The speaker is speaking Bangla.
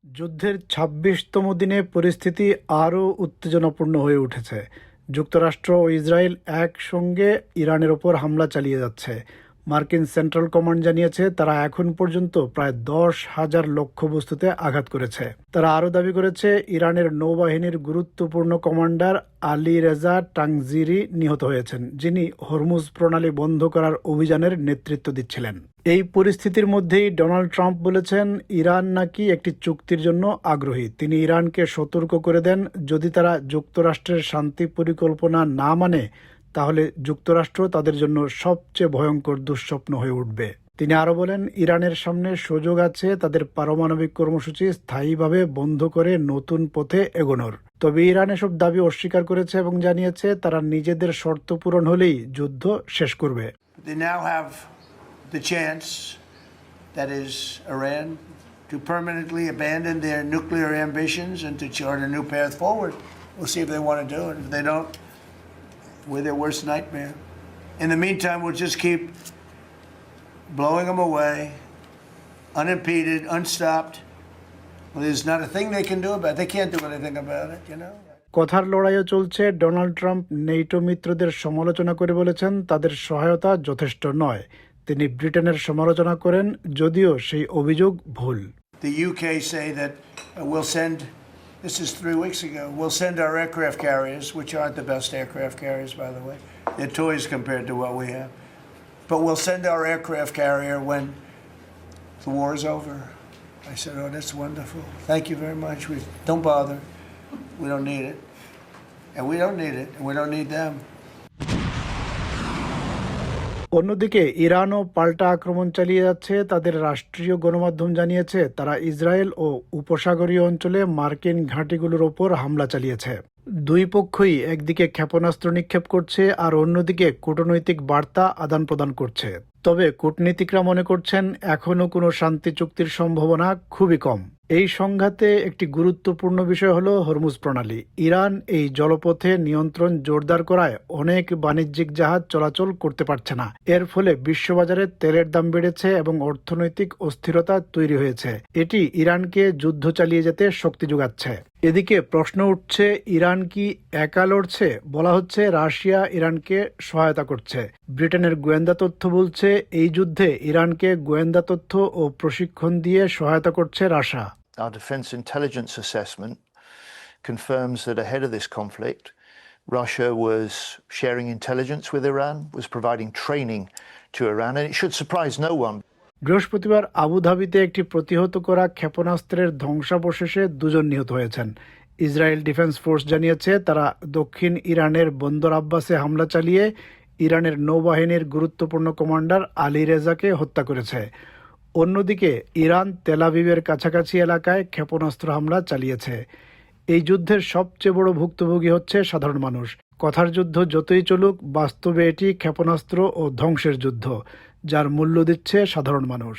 যুদ্ধের ২৬তম দিনে পরিস্থিতি আরও উত্তেজনাপূর্ণ হয়ে উঠেছে। যুক্তরাষ্ট্র ও ইসরায়েল একসঙ্গে ইরানের ওপর হামলা চালিয়ে যাচ্ছে। মার্কিন সেন্ট্রাল কমান্ড জানিয়েছে তারা এখন পর্যন্ত প্রায় ১০,০০০ লক্ষ্যবস্তুতে আঘাত করেছে। তারা আরও দাবি করেছে ইরানের নৌবাহিনীর গুরুত্বপূর্ণ কমান্ডার আলী রেজা টাংজিরি নিহত হয়েছেন, যিনি হরমুজ প্রণালী বন্ধ করার অভিযানের নেতৃত্ব দিচ্ছিলেন। এই পরিস্থিতির মধ্যেই ডোনাল্ড ট্রাম্প বলেছেন ইরান নাকি একটি চুক্তির জন্য আগ্রহী। তিনি ইরানকে সতর্ক করে দেন, যদি তারা যুক্তরাষ্ট্রের শান্তি পরিকল্পনা না মানে তাহলে যুক্তরাষ্ট্র তাদের জন্য সবচেয়ে ভয়ঙ্কর দুঃস্বপ্ন হয়ে উঠবে। তিনি আরও বলেন, ইরানের সামনে সুযোগ আছে তাদের পারমাণবিক কর্মসূচি স্থায়ীভাবে বন্ধ করে নতুন পথে এগোনোর। তবে ইরান এসব দাবি অস্বীকার করেছে এবং জানিয়েছে তারা নিজেদের শর্ত পূরণ হলেই যুদ্ধ শেষ করবে। The chance, that is Iran, to permanently abandon their nuclear ambitions and to chart a new path forward. We'll see if they want to do it. If they don't, we're their worst nightmare. In the meantime, we'll just keep blowing them away, unimpeded, unstopped. Well, there's not a thing they can do about it. They can't do anything about it, you know. কথার লড়াইও চলছে। ডোনাল্ড ট্রাম্প নেটো মিত্রদের সমালোচনা করে বলেছেন তাদের সহায়তা যথেষ্ট নয়। তিনি ব্রিটেনের সমালোচনা করেন, যদিও সেই অভিযোগ ভুল। The UK say that we'll send, this is 3 weeks ago, we'll send our aircraft carriers, which aren't the best aircraft carriers, by the way. They're toys compared to what we have. But we'll send our aircraft carrier when the war is over. I said, oh, that's wonderful. Thank you very much. Don't bother. We don't need it. And we don't need it. And we don't need them. অন্যদিকে ইরানও পাল্টা আক্রমণ চালিয়ে যাচ্ছে। তাদের রাষ্ট্রীয় গণমাধ্যম জানিয়েছে তারা ইসরায়েল ও উপসাগরীয় অঞ্চলে মার্কিন ঘাঁটিগুলোর ওপর হামলা চালিয়েছে। দুই পক্ষই একদিকে ক্ষেপণাস্ত্র নিক্ষেপ করছে আর অন্যদিকে কূটনৈতিক বার্তা আদান প্রদান করছে। তবে কূটনীতিকরা মনে করছেন এখনও কোনো শান্তি চুক্তির সম্ভাবনা খুবই কম। এই সংঘাতে একটি গুরুত্বপূর্ণ বিষয় হলো হরমুজ প্রণালী। ইরান এই জলপথে নিয়ন্ত্রণ জোরদার করায় অনেক বাণিজ্যিক জাহাজ চলাচল করতে পারছে না। এর ফলে বিশ্ববাজারে তেলের দাম বেড়েছে এবং অর্থনৈতিক অস্থিরতা তৈরি হয়েছে। এটি ইরানকে যুদ্ধ চালিয়ে যেতে শক্তি যোগাচ্ছে। এদিকে প্রশ্ন উঠছে, ইরান কি একা লড়ছে? বলা হচ্ছে রাশিয়া ইরানকে সহায়তা করছে। ব্রিটেনের গোয়েন্দা তথ্য বলছে এই যুদ্ধে ইরানকে গোয়েন্দা তথ্য ও প্রশিক্ষণ দিয়ে সহায়তা করছে Russia. Our defense intelligence assessment confirms that ahead of this conflict, Russia was sharing intelligence with Iran, was providing training to Iran, and it should surprise no one. বৃহস্পতিবার আবুধাবিতে একটি প্রতিহত করা ক্ষেপণাস্ত্রের ধ্বংসাবশেষে 2 জন নিহত হয়েছেন। ইসরায়েল ডিফেন্স ফোর্স জানিয়েছে তারা দক্ষিণ ইরানের বন্দর আব্বাসে হামলা চালিয়ে ইরানের নৌবাহিনীর গুরুত্বপূর্ণ কমান্ডার আলী রেজাকে হত্যা করেছে। অন্যদিকে ইরান তেল আবিবের কাছাকাছি এলাকায় ক্ষেপণাস্ত্র হামলা চালিয়েছে। এই যুদ্ধের সবচেয়ে বড় ভুক্তভোগী হচ্ছে সাধারণ মানুষ। কথার যুদ্ধ যতই চলুক, বাস্তবে এটি ক্ষেপণাস্ত্র ও ধ্বংসের যুদ্ধ, যার মূল্য দিচ্ছে সাধারণ মানুষ।